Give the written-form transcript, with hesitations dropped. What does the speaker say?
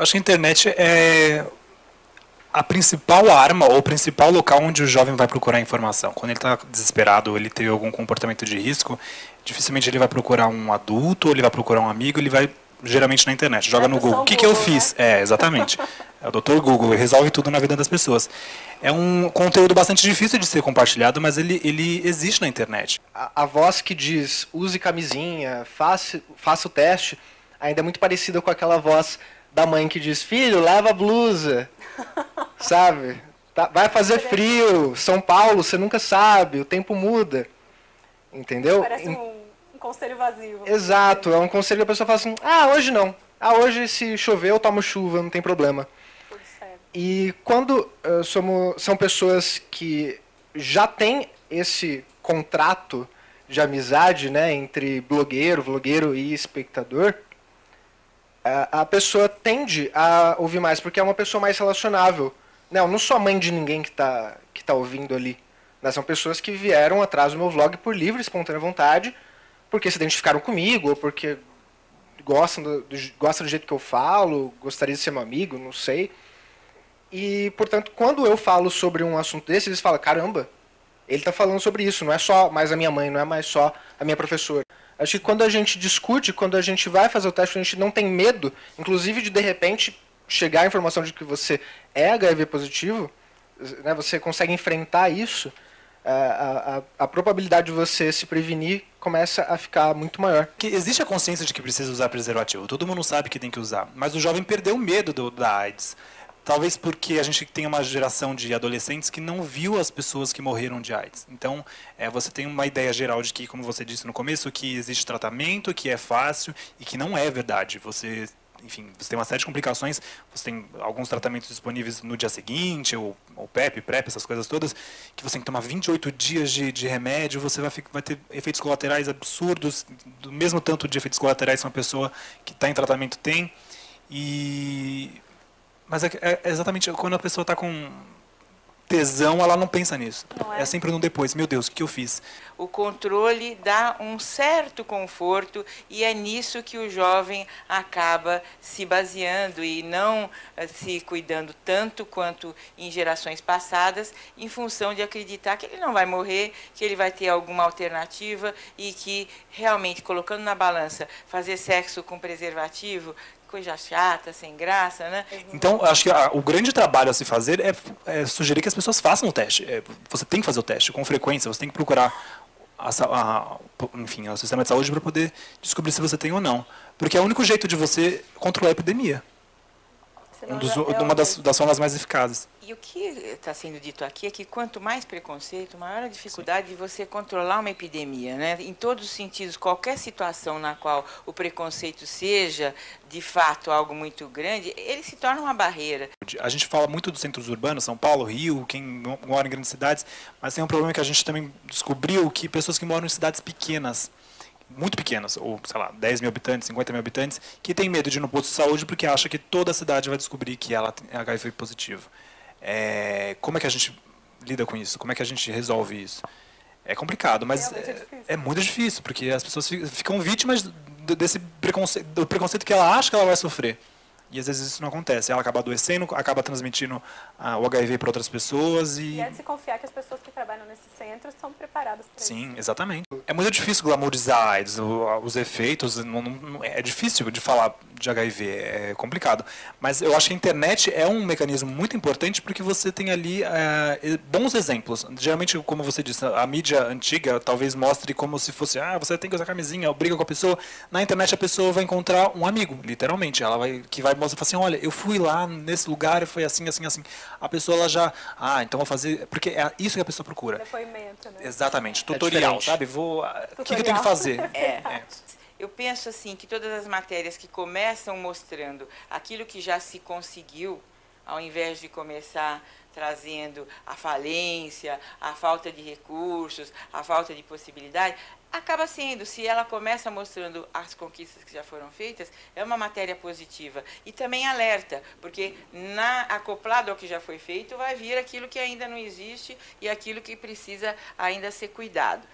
Acho que a internet é a principal arma ou o principal local onde o jovem vai procurar informação. Quando ele está desesperado, ele teve algum comportamento de risco, dificilmente ele vai procurar um adulto, ou ele vai procurar um amigo, ele vai geralmente na internet, joga no Google. O que eu fiz? Né? Exatamente. É o Dr. Google, resolve tudo na vida das pessoas. É um conteúdo bastante difícil de ser compartilhado, mas ele existe na internet. A voz que diz, use camisinha, faça o teste, ainda é muito parecida com aquela voz da mãe que diz, filho, leva a blusa, sabe? Vai fazer frio, São Paulo, você nunca sabe, o tempo muda, entendeu? Parece um conselho vazio. Exato, é um conselho que a pessoa fala assim, hoje não, hoje se chover eu tomo chuva, não tem problema. E quando são pessoas que já têm esse contrato de amizade, né, entre vlogueiro e espectador, a pessoa tende a ouvir mais, porque é uma pessoa mais relacionável. Não, não sou a mãe de ninguém que tá ouvindo ali. Né? São pessoas que vieram atrás do meu vlog por livre e espontânea vontade, porque se identificaram comigo, ou porque gostam do jeito que eu falo, gostaria de ser meu amigo, não sei. E, portanto, quando eu falo sobre um assunto desse, eles falam, caramba, ele está falando sobre isso, não é só mais a minha mãe, não é mais só a minha professora. Acho que quando a gente discute, quando a gente vai fazer o teste, a gente não tem medo, inclusive de repente, chegar a informação de que você é HIV positivo, né, você consegue enfrentar isso, a probabilidade de você se prevenir começa a ficar muito maior. Que existe a consciência de que precisa usar preservativo, todo mundo sabe que tem que usar, mas o jovem perdeu o medo da AIDS. Talvez porque a gente tem uma geração de adolescentes que não viu as pessoas que morreram de AIDS. Então, você tem uma ideia geral de que, como você disse no começo, que existe tratamento, que é fácil e que não é verdade. Você tem uma série de complicações, você tem alguns tratamentos disponíveis no dia seguinte, ou PEP, PrEP, essas coisas todas, que você tem que tomar 28 dias de remédio, você vai ter efeitos colaterais absurdos, do mesmo tanto de efeitos colaterais que uma pessoa que está em tratamento tem. Mas é exatamente quando a pessoa está com tesão, ela não pensa nisso. Não é? É sempre no depois. Meu Deus, o que eu fiz? O controle dá um certo conforto e é nisso que o jovem acaba se baseando e não se cuidando tanto quanto em gerações passadas, em função de acreditar que ele não vai morrer, que ele vai ter alguma alternativa e que realmente, colocando na balança, fazer sexo com preservativo, coisa chata, sem graça, né? Então, acho que o grande trabalho a se fazer é sugerir que as pessoas façam o teste. Você tem que fazer o teste com frequência, você tem que procurar o sistema de saúde para poder descobrir se você tem ou não. Porque é o único jeito de você controlar a epidemia. Uma das formas mais eficazes. E o que está sendo dito aqui é que quanto mais preconceito, maior a dificuldade de você controlar uma epidemia, né? Em todos os sentidos, qualquer situação na qual o preconceito seja, de fato, algo muito grande, ele se torna uma barreira. A gente fala muito dos centros urbanos, São Paulo, Rio, quem mora em grandes cidades, mas tem um problema que a gente também descobriu, que pessoas que moram em cidades pequenas, muito pequenas, ou, sei lá, 10 mil habitantes, 50 mil habitantes, que tem medo de ir no posto de saúde porque acha que toda a cidade vai descobrir que ela é HIV positivo. Como é que a gente lida com isso? Como é que a gente resolve isso? É complicado, mas é muito difícil, porque as pessoas ficam vítimas do preconceito que ela acha que ela vai sofrer. E às vezes isso não acontece. Ela acaba adoecendo, acaba transmitindo o HIV para outras pessoas. E é de se confiar que as pessoas que trabalham nesses centros estão preparadas para isso. Sim, exatamente. É muito difícil glamourizar a AIDS, os efeitos. É difícil de falar de HIV, é complicado. Mas eu acho que a internet é um mecanismo muito importante porque você tem ali bons exemplos. Geralmente, como você disse, a mídia antiga talvez mostre como se fosse, você tem que usar camisinha, briga com a pessoa. Na internet a pessoa vai encontrar um amigo, literalmente. Ela vai mostra assim, olha, eu fui lá nesse lugar e foi assim, assim, assim. A pessoa ela já, então vou fazer, porque é isso que a pessoa procura. Depoimento, né? Exatamente, tutorial, sabe? O que eu tenho que fazer? Eu penso assim que todas as matérias que começam mostrando aquilo que já se conseguiu, ao invés de começar trazendo a falência, a falta de recursos, a falta de possibilidade, acaba sendo, se ela começa mostrando as conquistas que já foram feitas, é uma matéria positiva. E também alerta, porque acoplado ao que já foi feito, vai vir aquilo que ainda não existe e aquilo que precisa ainda ser cuidado.